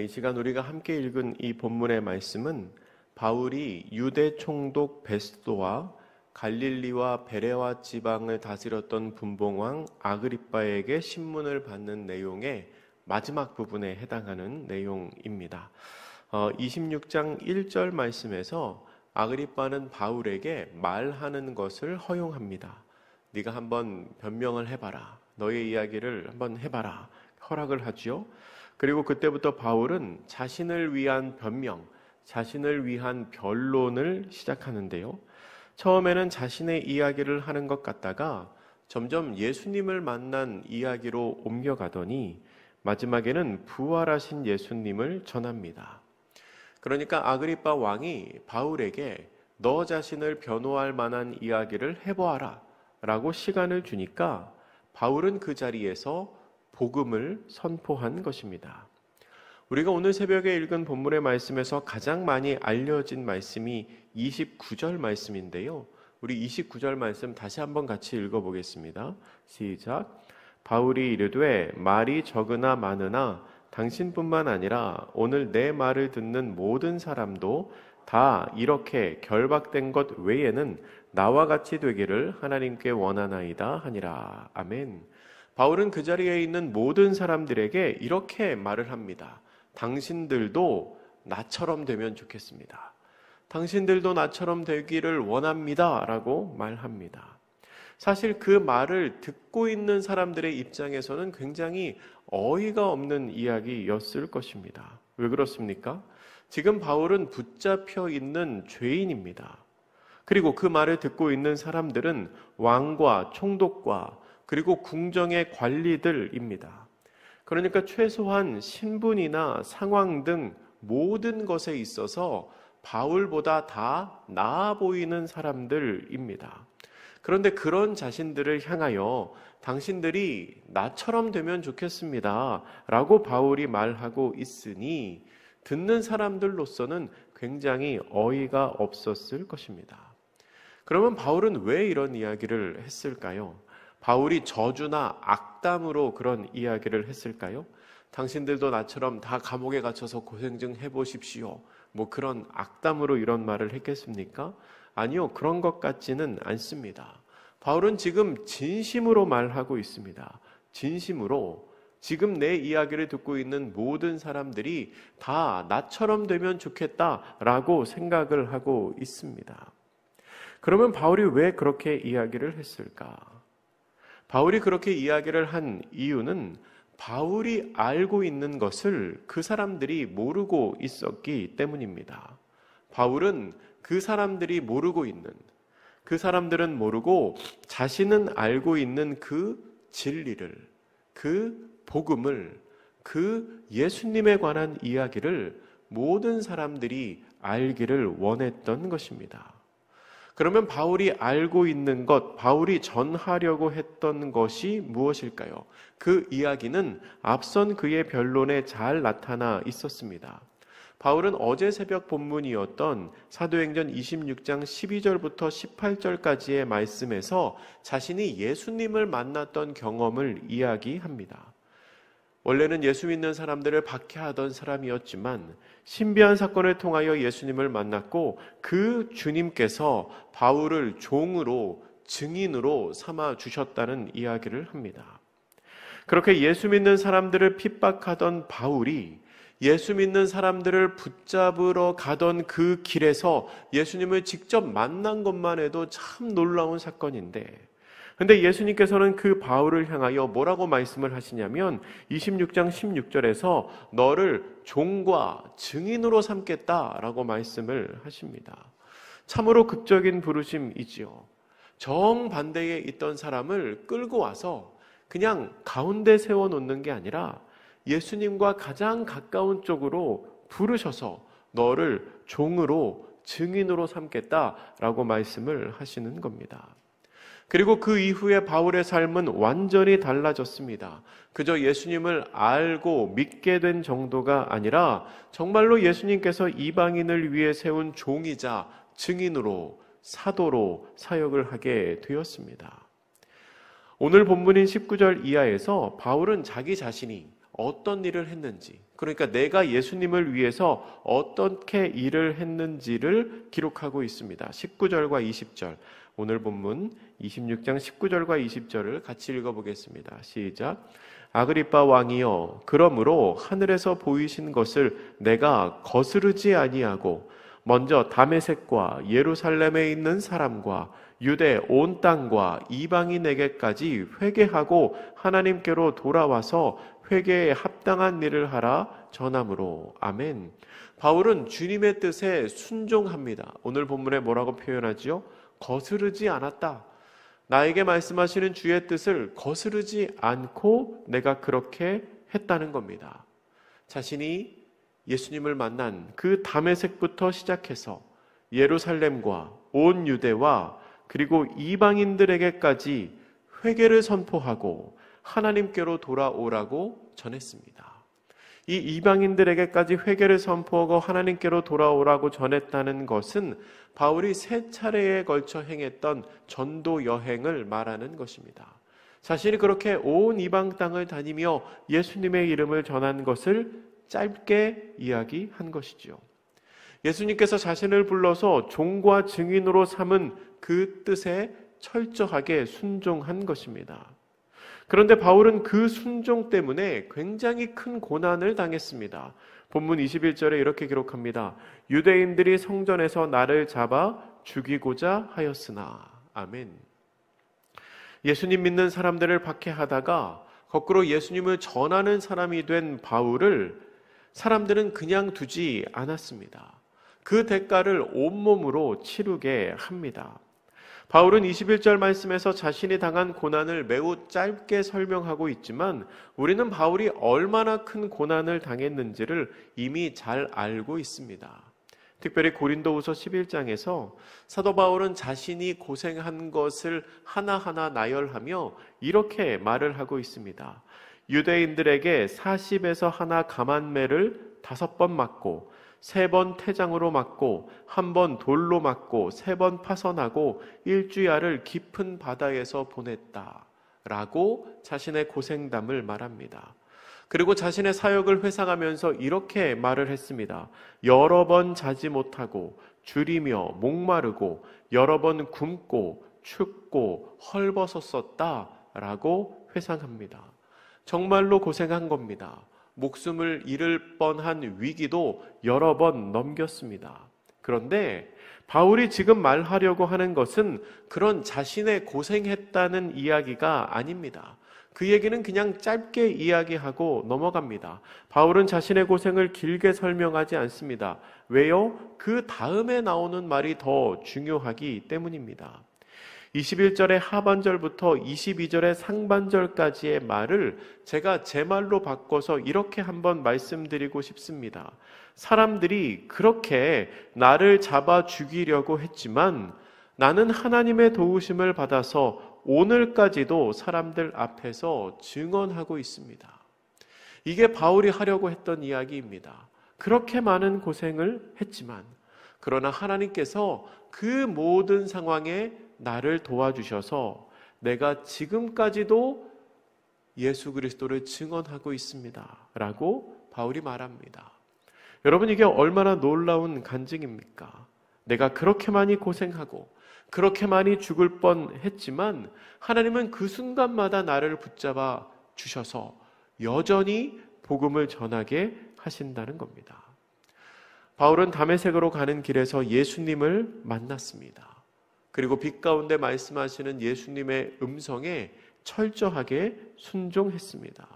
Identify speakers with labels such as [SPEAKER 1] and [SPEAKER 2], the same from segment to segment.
[SPEAKER 1] 이 시간 우리가 함께 읽은 이 본문의 말씀은 바울이 유대 총독 베스도와 갈릴리와 베레와 지방을 다스렸던 분봉왕 아그리빠에게 신문을 받는 내용의 마지막 부분에 해당하는 내용입니다. 26장 1절 말씀에서 아그리빠는 바울에게 말하는 것을 허용합니다. 네가 한번 변명을 해봐라. 너의 이야기를 한번 해봐라. 허락을 하지요. 그리고 그때부터 바울은 자신을 위한 변명, 자신을 위한 변론을 시작하는데요. 처음에는 자신의 이야기를 하는 것 같다가 점점 예수님을 만난 이야기로 옮겨가더니 마지막에는 부활하신 예수님을 전합니다. 그러니까 아그리빠 왕이 바울에게 너 자신을 변호할 만한 이야기를 해보아라 라고 시간을 주니까 바울은 그 자리에서 복음을 선포한 것입니다. 우리가 오늘 새벽에 읽은 본문의 말씀에서 가장 많이 알려진 말씀이 29절 말씀인데요. 우리 29절 말씀 다시 한번 같이 읽어보겠습니다. 시작. 바울이 이르되 말이 적으나 많으나 당신뿐만 아니라 오늘 내 말을 듣는 모든 사람도 다 이렇게 결박된 것 외에는 나와 같이 되기를 하나님께 원하나이다 하니라. 아멘. 바울은 그 자리에 있는 모든 사람들에게 이렇게 말을 합니다. 당신들도 나처럼 되면 좋겠습니다. 당신들도 나처럼 되기를 원합니다 라고 말합니다. 사실 그 말을 듣고 있는 사람들의 입장에서는 굉장히 어이가 없는 이야기였을 것입니다. 왜 그렇습니까? 지금 바울은 붙잡혀 있는 죄인입니다. 그리고 그 말을 듣고 있는 사람들은 왕과 총독과 그리고 궁정의 관리들입니다. 그러니까 최소한 신분이나 상황 등 모든 것에 있어서 바울보다 다 나아 보이는 사람들입니다. 그런데 그런 자신들을 향하여 당신들이 나처럼 되면 좋겠습니다 라고 바울이 말하고 있으니 듣는 사람들로서는 굉장히 어이가 없었을 것입니다. 그러면 바울은 왜 이런 이야기를 했을까요? 바울이 저주나 악담으로 그런 이야기를 했을까요? 당신들도 나처럼 다 감옥에 갇혀서 고생 좀 해보십시오. 뭐 그런 악담으로 이런 말을 했겠습니까? 아니요, 그런 것 같지는 않습니다. 바울은 지금 진심으로 말하고 있습니다. 진심으로 지금 내 이야기를 듣고 있는 모든 사람들이 다 나처럼 되면 좋겠다라고 생각을 하고 있습니다. 그러면 바울이 왜 그렇게 이야기를 했을까? 바울이 그렇게 이야기를 한 이유는 바울이 알고 있는 것을 그 사람들이 모르고 있었기 때문입니다. 바울은 그 사람들이 모르고 있는, 그 사람들은 모르고 자신은 알고 있는 그 진리를, 그 복음을, 그 예수님에 관한 이야기를 모든 사람들이 알기를 원했던 것입니다. 그러면 바울이 알고 있는 것, 바울이 전하려고 했던 것이 무엇일까요? 그 이야기는 앞선 그의 변론에 잘 나타나 있었습니다. 바울은 어제 새벽 본문이었던 사도행전 26장 12절부터 18절까지의 말씀에서 자신이 예수님을 만났던 경험을 이야기합니다. 원래는 예수 믿는 사람들을 박해하던 사람이었지만 신비한 사건을 통하여 예수님을 만났고 그 주님께서 바울을 종으로 증인으로 삼아 주셨다는 이야기를 합니다. 그렇게 예수 믿는 사람들을 핍박하던 바울이 예수 믿는 사람들을 붙잡으러 가던 그 길에서 예수님을 직접 만난 것만 해도 참 놀라운 사건인데, 근데 예수님께서는 그 바울을 향하여 뭐라고 말씀을 하시냐면 26장 16절에서 너를 종과 증인으로 삼겠다라고 말씀을 하십니다. 참으로 극적인 부르심이지요. 정반대에 있던 사람을 끌고 와서 그냥 가운데 세워놓는 게 아니라 예수님과 가장 가까운 쪽으로 부르셔서 너를 종으로 증인으로 삼겠다라고 말씀을 하시는 겁니다. 그리고 그 이후에 바울의 삶은 완전히 달라졌습니다. 그저 예수님을 알고 믿게 된 정도가 아니라 정말로 예수님께서 이방인을 위해 세운 종이자 증인으로, 사도로 사역을 하게 되었습니다. 오늘 본문인 19절 이하에서 바울은 자기 자신이 어떤 일을 했는지, 그러니까 내가 예수님을 위해서 어떻게 일을 했는지를 기록하고 있습니다. 19절과 20절, 오늘 본문 26장 19절과 20절을 같이 읽어보겠습니다. 시작. 아그리빠 왕이여, 그러므로 하늘에서 보이신 것을 내가 거스르지 아니하고 먼저 다메섹과 예루살렘에 있는 사람과 유대 온 땅과 이방인에게까지 회개하고 하나님께로 돌아와서 회개에 합당한 일을 하라 전함으로. 아멘. 바울은 주님의 뜻에 순종합니다. 오늘 본문에 뭐라고 표현하지요? 거스르지 않았다. 나에게 말씀하시는 주의 뜻을 거스르지 않고 내가 그렇게 했다는 겁니다. 자신이 예수님을 만난 그 다메섹부터 시작해서 예루살렘과 온 유대와 그리고 이방인들에게까지 회개를 선포하고 하나님께로 돌아오라고 전했습니다. 이 이방인들에게까지 회개를 선포하고 하나님께로 돌아오라고 전했다는 것은 바울이 3차례에 걸쳐 행했던 전도 여행을 말하는 것입니다. 자신이 그렇게 온 이방 땅을 다니며 예수님의 이름을 전한 것을 짧게 이야기한 것이지요. 예수님께서 자신을 불러서 종과 증인으로 삼은 그 뜻에 철저하게 순종한 것입니다. 그런데 바울은 그 순종 때문에 굉장히 큰 고난을 당했습니다. 본문 21절에 이렇게 기록합니다. 유대인들이 성전에서 나를 잡아 죽이고자 하였으나. 아멘. 예수님 믿는 사람들을 박해하다가 거꾸로 예수님을 전하는 사람이 된 바울을 사람들은 그냥 두지 않았습니다. 그 대가를 온몸으로 치르게 합니다. 바울은 21절 말씀에서 자신이 당한 고난을 매우 짧게 설명하고 있지만 우리는 바울이 얼마나 큰 고난을 당했는지를 이미 잘 알고 있습니다. 특별히 고린도후서 11장에서 사도 바울은 자신이 고생한 것을 하나하나 나열하며 이렇게 말을 하고 있습니다. 유대인들에게 40에서 하나 감한매를 5번 맞고 3번 태장으로 맞고 1번 돌로 맞고 3번 파선하고 일주야를 깊은 바다에서 보냈다 라고 자신의 고생담을 말합니다. 그리고 자신의 사역을 회상하면서 이렇게 말을 했습니다. 여러 번 자지 못하고 줄이며 목마르고 여러 번 굶고 춥고 헐벗었었다 라고 회상합니다. 정말로 고생한 겁니다. 목숨을 잃을 뻔한 위기도 여러 번 넘겼습니다. 그런데 바울이 지금 말하려고 하는 것은 그런 자신의 고생했다는 이야기가 아닙니다. 그 얘기는 그냥 짧게 이야기하고 넘어갑니다. 바울은 자신의 고생을 길게 설명하지 않습니다. 왜요? 그 다음에 나오는 말이 더 중요하기 때문입니다. 21절의 하반절부터 22절의 상반절까지의 말을 제가 제 말로 바꿔서 이렇게 한번 말씀드리고 싶습니다. 사람들이 그렇게 나를 잡아 죽이려고 했지만 나는 하나님의 도우심을 받아서 오늘까지도 사람들 앞에서 증언하고 있습니다. 이게 바울이 하려고 했던 이야기입니다. 그렇게 많은 고생을 했지만 그러나 하나님께서 그 모든 상황에 나를 도와주셔서 내가 지금까지도 예수 그리스도를 증언하고 있습니다 라고 바울이 말합니다. 여러분, 이게 얼마나 놀라운 간증입니까? 내가 그렇게 많이 고생하고 그렇게 많이 죽을 뻔했지만 하나님은 그 순간마다 나를 붙잡아 주셔서 여전히 복음을 전하게 하신다는 겁니다. 바울은 다메섹으로 가는 길에서 예수님을 만났습니다. 그리고 빛 가운데 말씀하시는 예수님의 음성에 철저하게 순종했습니다.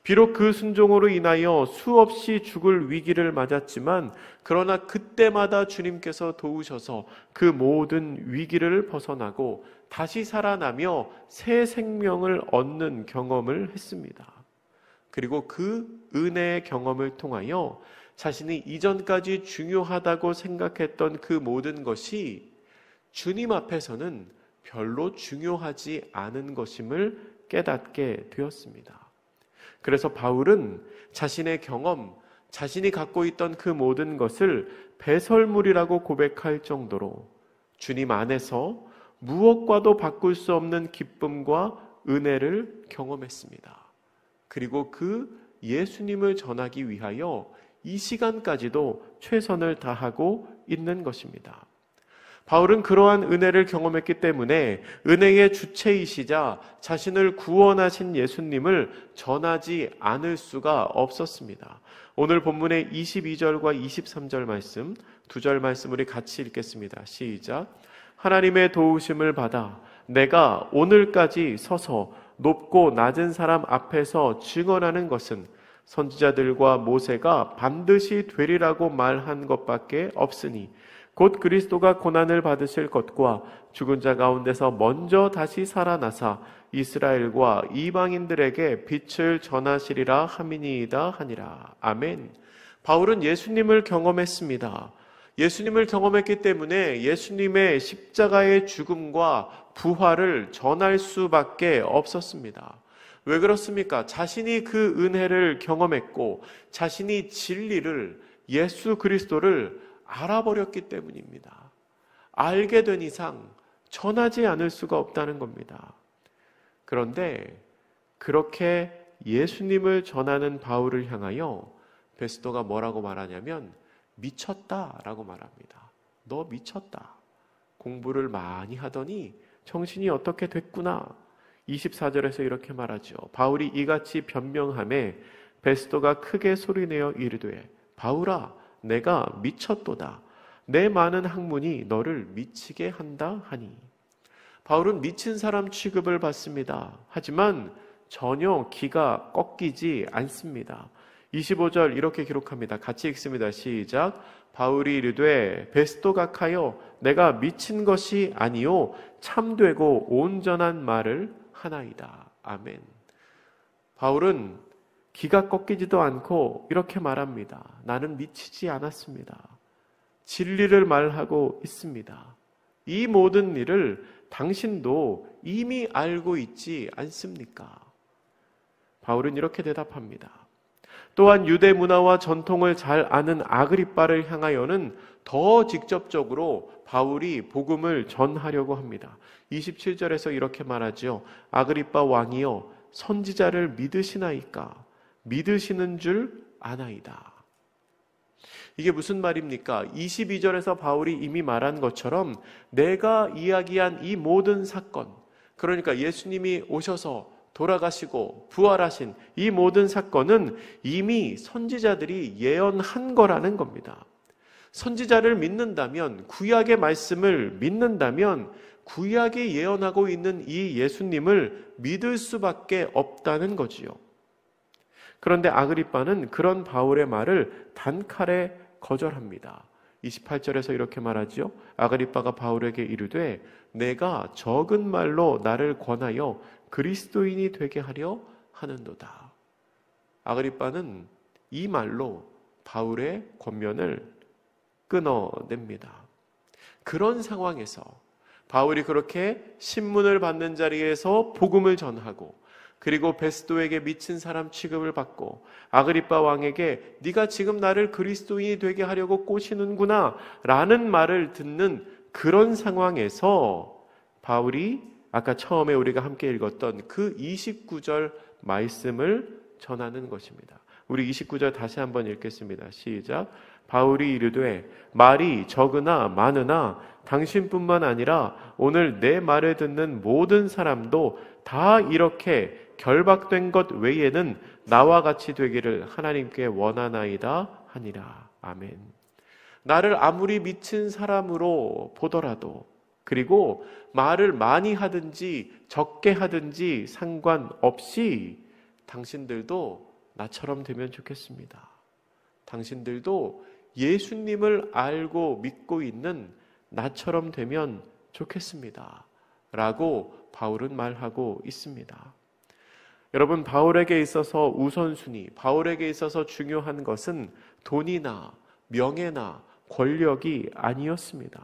[SPEAKER 1] 비록 그 순종으로 인하여 수없이 죽을 위기를 맞았지만 그러나 그때마다 주님께서 도우셔서 그 모든 위기를 벗어나고 다시 살아나며 새 생명을 얻는 경험을 했습니다. 그리고 그 은혜의 경험을 통하여 자신이 이전까지 중요하다고 생각했던 그 모든 것이 주님 앞에서는 별로 중요하지 않은 것임을 깨닫게 되었습니다. 그래서 바울은 자신의 경험, 자신이 갖고 있던 그 모든 것을 배설물이라고 고백할 정도로 주님 안에서 무엇과도 바꿀 수 없는 기쁨과 은혜를 경험했습니다. 그리고 그 예수님을 전하기 위하여 이 시간까지도 최선을 다하고 있는 것입니다. 바울은 그러한 은혜를 경험했기 때문에 은혜의 주체이시자 자신을 구원하신 예수님을 전하지 않을 수가 없었습니다. 오늘 본문의 22절과 23절 말씀, 두 절 말씀 우리 같이 읽겠습니다. 시작. 하나님의 도우심을 받아 내가 오늘까지 서서 높고 낮은 사람 앞에서 증언하는 것은 선지자들과 모세가 반드시 되리라고 말한 것밖에 없으니 곧 그리스도가 고난을 받으실 것과 죽은 자 가운데서 먼저 다시 살아나사 이스라엘과 이방인들에게 빛을 전하시리라 함이니이다 하니라. 아멘. 바울은 예수님을 경험했습니다. 예수님을 경험했기 때문에 예수님의 십자가의 죽음과 부활을 전할 수밖에 없었습니다. 왜 그렇습니까? 자신이 그 은혜를 경험했고 자신이 진리를, 예수 그리스도를 알아버렸기 때문입니다. 알게 된 이상 전하지 않을 수가 없다는 겁니다. 그런데 그렇게 예수님을 전하는 바울을 향하여 베스도가 뭐라고 말하냐면 미쳤다라고 말합니다. 너 미쳤다. 공부를 많이 하더니 정신이 어떻게 됐구나. 24절에서 이렇게 말하죠. 바울이 이같이 변명하매 베스도가 크게 소리내어 이르되 바울아 내가 미쳤도다. 내 많은 학문이 너를 미치게 한다 하니. 바울은 미친 사람 취급을 받습니다. 하지만 전혀 기가 꺾이지 않습니다. 25절 이렇게 기록합니다. 같이 읽습니다. 시작. 바울이 이르되 베스도가 카여 내가 미친 것이 아니요 참되고 온전한 말을 하나이다. 아멘. 바울은 기가 꺾이지도 않고 이렇게 말합니다. 나는 미치지 않았습니다. 진리를 말하고 있습니다. 이 모든 일을 당신도 이미 알고 있지 않습니까? 바울은 이렇게 대답합니다. 또한 유대 문화와 전통을 잘 아는 아그리빠를 향하여는 더 직접적으로 바울이 복음을 전하려고 합니다. 27절에서 이렇게 말하죠. 아그리빠 왕이여 선지자를 믿으시나이까? 믿으시는 줄 아나이다. 이게 무슨 말입니까? 22절에서 바울이 이미 말한 것처럼 내가 이야기한 이 모든 사건, 그러니까 예수님이 오셔서 돌아가시고 부활하신 이 모든 사건은 이미 선지자들이 예언한 거라는 겁니다. 선지자를 믿는다면, 구약의 말씀을 믿는다면 구약이 예언하고 있는 이 예수님을 믿을 수밖에 없다는 거지요. 그런데 아그리빠는 그런 바울의 말을 단칼에 거절합니다. 28절에서 이렇게 말하죠. 아그리빠가 바울에게 이르되 내가 적은 말로 나를 권하여 그리스도인이 되게 하려 하는도다. 아그리빠는 이 말로 바울의 권면을 끊어냅니다. 그런 상황에서 바울이 그렇게 신문을 받는 자리에서 복음을 전하고 그리고 베스도에게 미친 사람 취급을 받고 아그리빠 왕에게 네가 지금 나를 그리스도인이 되게 하려고 꼬시는구나 라는 말을 듣는 그런 상황에서 바울이 아까 처음에 우리가 함께 읽었던 그 29절 말씀을 전하는 것입니다. 우리 29절 다시 한번 읽겠습니다. 시작. 바울이 이르되 말이 적으나 많으나 당신뿐만 아니라 오늘 내 말을 듣는 모든 사람도 다 이렇게 결박된 것 외에는 나와 같이 되기를 하나님께 원하나이다 하니라. 아멘. 나를 아무리 미친 사람으로 보더라도 그리고 말을 많이 하든지 적게 하든지 상관없이 당신들도 나처럼 되면 좋겠습니다. 당신들도 예수님을 알고 믿고 있는 나처럼 되면 좋겠습니다. 라고 바울은 말하고 있습니다. 여러분, 바울에게 있어서 우선순위, 바울에게 있어서 중요한 것은 돈이나 명예나 권력이 아니었습니다.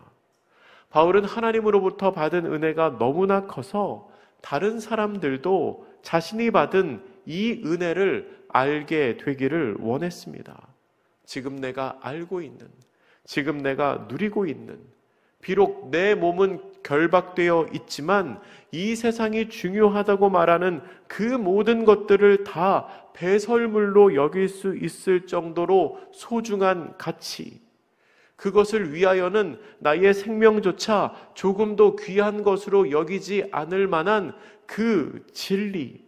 [SPEAKER 1] 바울은 하나님으로부터 받은 은혜가 너무나 커서 다른 사람들도 자신이 받은 이 은혜를 알게 되기를 원했습니다. 지금 내가 알고 있는, 지금 내가 누리고 있는, 비록 내 몸은 결박되어 있지만 이 세상이 중요하다고 말하는 그 모든 것들을 다 배설물로 여길 수 있을 정도로 소중한 가치, 그것을 위하여는 나의 생명조차 조금도 귀한 것으로 여기지 않을 만한 그 진리를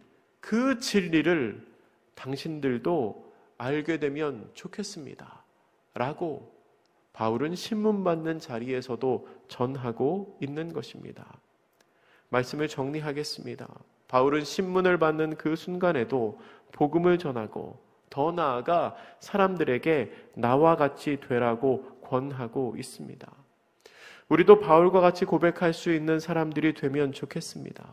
[SPEAKER 1] 당신들도 알게 되면 좋겠습니다. 라고 바울은 신문 받는 자리에서도 전하고 있는 것입니다. 말씀을 정리하겠습니다. 바울은 신문을 받는 그 순간에도 복음을 전하고 더 나아가 사람들에게 나와 같이 되라고 권하고 있습니다. 우리도 바울과 같이 고백할 수 있는 사람들이 되면 좋겠습니다.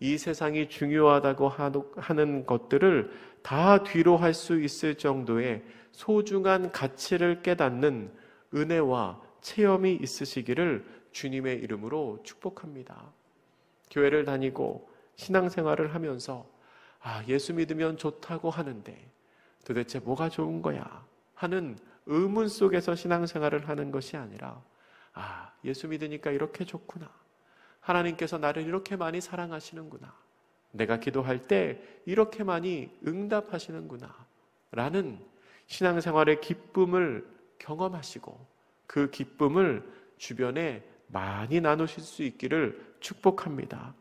[SPEAKER 1] 이 세상이 중요하다고 하는 것들을 다 뒤로 할 수 있을 정도의 소중한 가치를 깨닫는 은혜와 체험이 있으시기를 주님의 이름으로 축복합니다. 교회를 다니고 신앙생활을 하면서 예수 믿으면 좋다고 하는데 도대체 뭐가 좋은 거야 하는 의문 속에서 신앙생활을 하는 것이 아니라 예수 믿으니까 이렇게 좋구나. 하나님께서 나를 이렇게 많이 사랑하시는구나. 내가 기도할 때 이렇게 많이 응답하시는구나. 라는 신앙생활의 기쁨을 경험하시고 그 기쁨을 주변에 많이 나누실 수 있기를 축복합니다.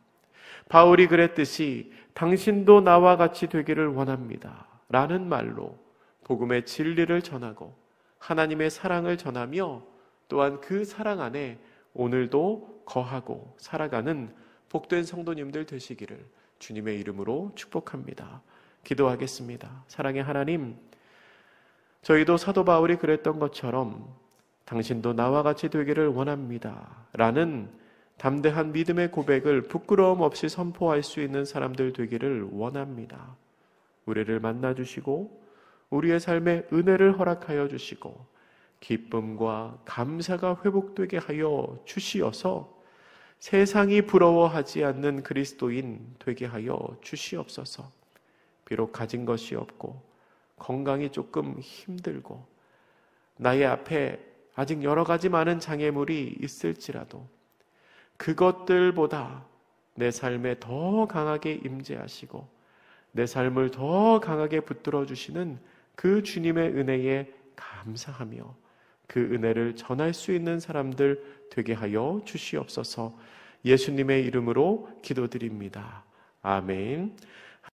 [SPEAKER 1] 바울이 그랬듯이 당신도 나와 같이 되기를 원합니다. 라는 말로 복음의 진리를 전하고 하나님의 사랑을 전하며 또한 그 사랑 안에 오늘도 거하고 살아가는 복된 성도님들 되시기를 주님의 이름으로 축복합니다. 기도하겠습니다. 사랑의 하나님, 저희도 사도 바울이 그랬던 것처럼 당신도 나와 같이 되기를 원합니다. 라는 담대한 믿음의 고백을 부끄러움 없이 선포할 수 있는 사람들 되기를 원합니다. 우리를 만나주시고 우리의 삶에 은혜를 허락하여 주시고 기쁨과 감사가 회복되게 하여 주시어서 세상이 부러워하지 않는 그리스도인 되게 하여 주시옵소서. 비록 가진 것이 없고 건강이 조금 힘들고 나의 앞에 아직 여러 가지 많은 장애물이 있을지라도 그것들보다 내 삶에 더 강하게 임재하시고 내 삶을 더 강하게 붙들어 주시는 그 주님의 은혜에 감사하며 그 은혜를 전할 수 있는 사람들 되게 하여 주시옵소서. 예수님의 이름으로 기도드립니다. 아멘.